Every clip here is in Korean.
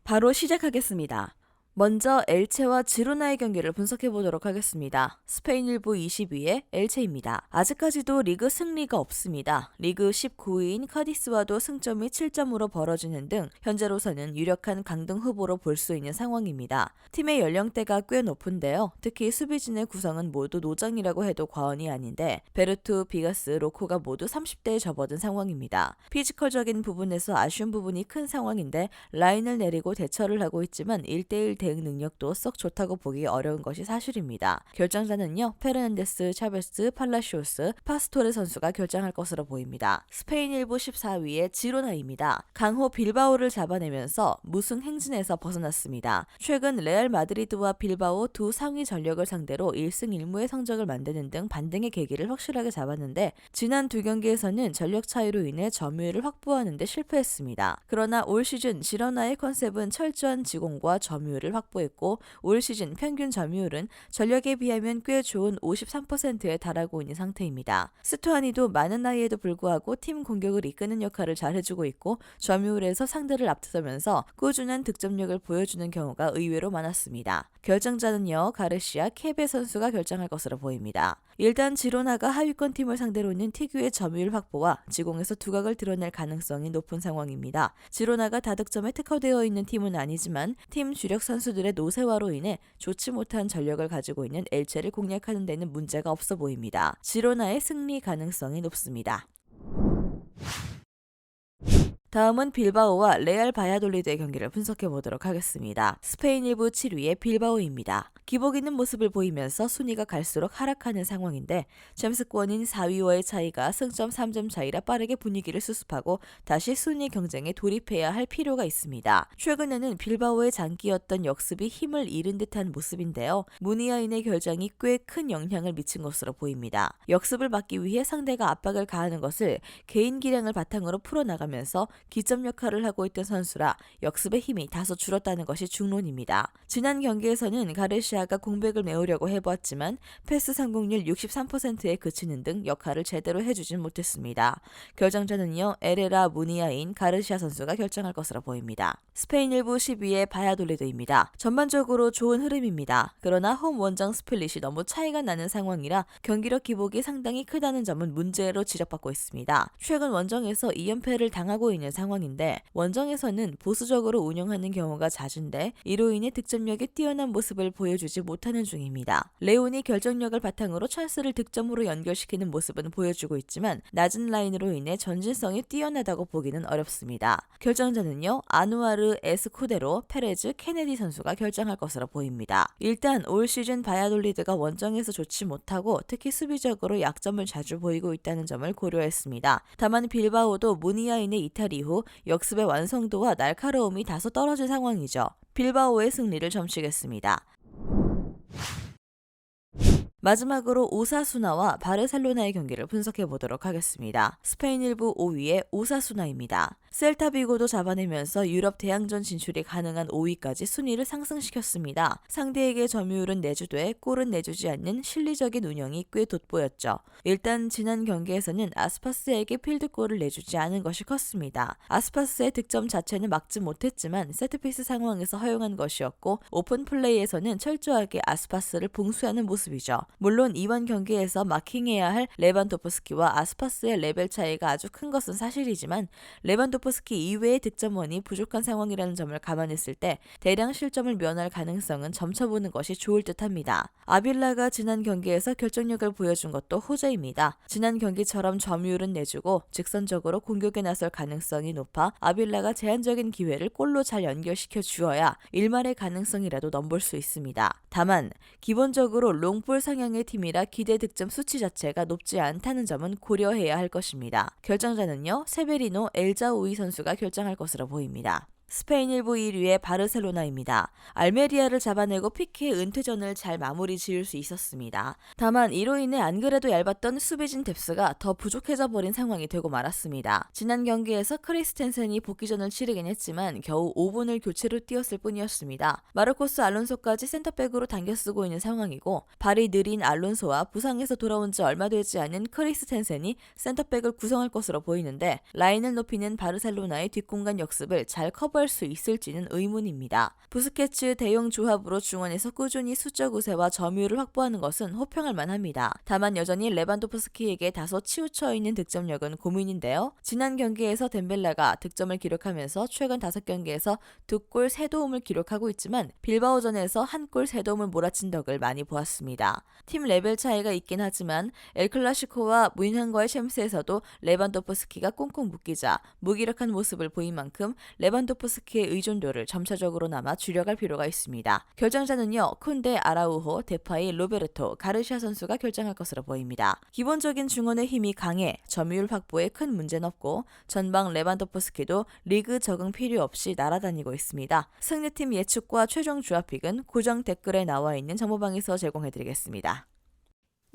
바로 시작하겠습니다. 먼저 엘체와 지로나의 경기를 분석해 보도록 하겠습니다. 스페인 1부 22의 엘체입니다. 아직까지도 리그 승리가 없습니다. 리그 19위인 카디스와도 승점이 7점으로 벌어지는 등 현재로서는 유력한 강등 후보로 볼 수 있는 상황입니다. 팀의 연령대가 꽤 높은데요. 특히 수비진의 구성은 모두 노장이라고 해도 과언이 아닌데 베르투, 비가스, 로코가 모두 30대에 접어든 상황입니다. 피지컬적인 부분에서 아쉬운 부분이 큰 상황인데 라인을 내리고 대처를 하고 있지만 1대1 대응 능력도 썩 좋다고 보기 어려운 것이 사실입니다. 결정자는요, 페르난데스, 차베스, 팔라시오스, 파스토레 선수가 결정할 것으로 보입니다. 스페인 1부 14위의 지로나입니다. 강호 빌바오를 잡아내면서 무승 행진에서 벗어났습니다. 최근 레알 마드리드와 빌바오 두 상위 전력을 상대로 1승 1무의 성적을 만드는 등 반등의 계기를 확실하게 잡았는데 지난 두 경기에서는 전력 차이로 인해 점유율을 확보하는 데 실패했습니다. 그러나 올 시즌 지로나의 컨셉은 철저한 지공과 점유율을 확보했고 올 시즌 평균 점유율은 전력에 비하면 꽤 좋은 53%에 달하고 있는 상태입니다. 스투아니도 많은 나이에도 불구하고 팀 공격을 이끄는 역할을 잘 해주고 있고 점유율에서 상대를 앞서면서 꾸준한 득점력을 보여주는 경우가 의외로 많았습니다. 결정자는요, 가르시아, 케베 선수가 결정할 것으로 보입니다. 일단 지로나가 하위권 팀을 상대로는 특유의 점유율 확보와 지공에서 두각을 드러낼 가능성이 높은 상황입니다. 지로나가 다득점에 특화되어 있는 팀은 아니지만 팀 주력 선수들의 노쇠화로 인해 좋지 못한 전력을 가지고 있는 엘체를 공략하는 데는 문제가 없어 보입니다. 지로나의 승리 가능성이 높습니다. 다음은 빌바오와 레알 바야돌리드의 경기를 분석해 보도록 하겠습니다. 스페인 1부 7위의 빌바오입니다. 기복 있는 모습을 보이면서 순위가 갈수록 하락하는 상황인데 챔스권인 4위와의 차이가 승점 3점 차이라 빠르게 분위기를 수습하고 다시 순위 경쟁에 돌입해야 할 필요가 있습니다. 최근에는 빌바오의 장기였던 역습이 힘을 잃은 듯한 모습인데요. 무니아인의 결정이 꽤 큰 영향을 미친 것으로 보입니다. 역습을 막기 위해 상대가 압박을 가하는 것을 개인 기량을 바탕으로 풀어나가면서 기점 역할을 하고 있던 선수라 역습의 힘이 다소 줄었다는 것이 중론입니다. 지난 경기에서는 가르시아가 공백을 메우려고 해보았지만 패스 성공률 63%에 그치는 등 역할을 제대로 해주진 못했습니다. 결정자는요, 에레라, 무니아인, 가르시아 선수가 결정할 것으로 보입니다. 스페인 1부 12위의 바야돌리드입니다. 전반적으로 좋은 흐름입니다. 그러나 홈 원정 스플릿이 너무 차이가 나는 상황이라 경기력 기복이 상당히 크다는 점은 문제로 지적받고 있습니다. 최근 원정에서 2연패를 당하고 있는 상황인데 원정에서는 보수적으로 운영하는 경우가 잦은데 이로 인해 득점력이 뛰어난 모습을 보여주지 못하는 중입니다. 레온이 결정력을 바탕으로 찬스를 득점으로 연결시키는 모습은 보여주고 있지만 낮은 라인으로 인해 전진성이 뛰어나다고 보기는 어렵습니다. 결정자는요, 아누아르, 에스쿠데로, 페레즈, 케네디 선수가 결정할 것으로 보입니다. 일단 올 시즌 바야돌리드가 원정에서 좋지 못하고 특히 수비적으로 약점을 자주 보이고 있다는 점을 고려했습니다. 다만 빌바오도 무니아인의 이탈 이후 역습의 완성도와 날카로움이 다소 떨어진 상황이죠. 빌바오의 승리를 점치겠습니다. 마지막으로 오사수나와 바르셀로나의 경기를 분석해 보도록 하겠습니다. 스페인 1부 5위의 오사수나입니다. 셀타비고도 잡아내면서 유럽 대항전 진출이 가능한 5위까지 순위를 상승시켰습니다. 상대에게 점유율은 내주되 골은 내주지 않는 실리적인 운영이 꽤 돋보였죠. 일단 지난 경기에서는 아스파스에게 필드골을 내주지 않은 것이 컸습니다. 아스파스의 득점 자체는 막지 못했지만 세트피스 상황에서 허용한 것이었고 오픈 플레이에서는 철저하게 아스파스를 봉쇄하는 모습이죠. 물론 이번 경기에서 마킹해야 할 레반도프스키와 아스파스의 레벨 차이가 아주 큰 것은 사실이지만 레반도프스키 이외의 득점원이 부족한 상황이라는 점을 감안했을 때 대량 실점을 면할 가능성은 점쳐보는 것이 좋을 듯합니다. 아빌라가 지난 경기에서 결정력을 보여준 것도 호재입니다. 지난 경기처럼 점유율은 내주고 직선적으로 공격에 나설 가능성이 높아 아빌라가 제한적인 기회를 골로 잘 연결시켜 주어야 일말의 가능성이라도 넘볼 수 있습니다. 다만 기본적으로 롱볼 상향의 팀이라 기대 득점 수치 자체가 높지 않다는 점은 고려해야 할 것입니다. 결정자는요, 세베리노, 엘자오이 선수가 결정할 것으로 보입니다. 스페인 1부 1위의 바르셀로나입니다. 알메리아를 잡아내고 피케의 은퇴전을 잘 마무리 지을 수 있었습니다. 다만 이로 인해 안 그래도 얇았던 수비진 뎁스가 더 부족해져 버린 상황이 되고 말았습니다. 지난 경기에서 크리스텐센이 복귀전을 치르긴 했지만 겨우 5분을 교체로 뛰었을 뿐이었습니다. 마르코스 알론소까지 센터백으로 당겨 쓰고 있는 상황이고 발이 느린 알론소와 부상에서 돌아온 지 얼마 되지 않은 크리스텐센이 센터백을 구성할 것으로 보이는데 라인을 높이는 바르셀로나의 뒷공간 역습을 잘 커버할 따라갈 수 있을지는 의문입니다. 부스케츠 대용 조합으로 중원에서 꾸준히 수적 우세와 점유율을 확보하는 것은 호평할 만합니다. 다만 여전히 레반도프스키에게 다소 치우쳐 있는 득점력은 고민인데요. 지난 경기에서 덴벨레가 득점을 기록하면서 최근 5경기에서 2골 3도움을 기록하고 있지만 빌바오전에서 1골 3도움을 몰아친 덕을 많이 보았습니다. 팀 레벨 차이가 있긴 하지만 엘클라시코와 뮌헨과의 챔스에서도 레반도프스키가 꽁꽁 묶이자 무기력한 모습을 보인 만큼 레반도프스키의 의존도를 점차적으로 남아 줄여갈 필요가 있습니다. 결정자는요, 쿤데, 아라우호, 데파이, 로베르토, 가르시아 선수가 결정할 것으로 보입니다. 기본적인 중원의 힘이 강해 점유율 확보에 큰 문제는 없고 전방 레반도프스키도 리그 적응 필요 없이 날아다니고 있습니다. 승리팀 예측과 최종 조합픽은 고정 댓글에 나와 있는 정보방에서 제공해드리겠습니다.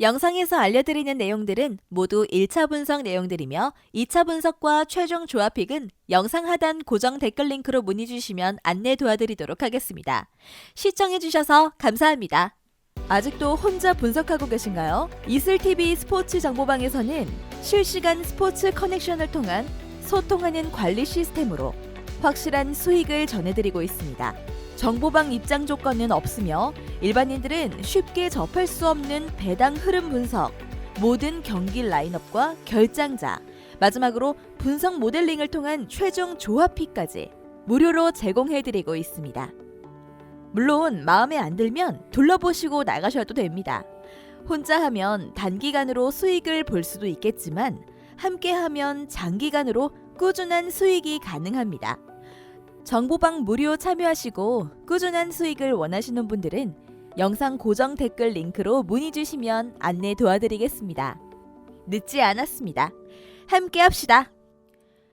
영상에서 알려드리는 내용들은 모두 1차 분석 내용들이며 2차 분석과 최종 조합픽은 영상 하단 고정 댓글 링크로 문의 주시면 안내 도와드리도록 하겠습니다. 시청해주셔서 감사합니다. 아직도 혼자 분석하고 계신가요? 이슬TV 스포츠 정보방에서는 실시간 스포츠 커넥션을 통한 소통하는 관리 시스템으로 확실한 수익을 전해드리고 있습니다. 정보방 입장 조건은 없으며 일반인들은 쉽게 접할 수 없는 배당 흐름 분석, 모든 경기 라인업과 결장자, 마지막으로 분석 모델링을 통한 최종 조합픽까지 무료로 제공해드리고 있습니다. 물론 마음에 안 들면 둘러보시고 나가셔도 됩니다. 혼자 하면 단기간으로 수익을 볼 수도 있겠지만 함께 하면 장기간으로 꾸준한 수익이 가능합니다. 정보방 무료 참여하시고 꾸준한 수익을 원하시는 분들은 영상 고정 댓글 링크로 문의 주시면 안내 도와드리겠습니다. 늦지 않았습니다. 함께 합시다.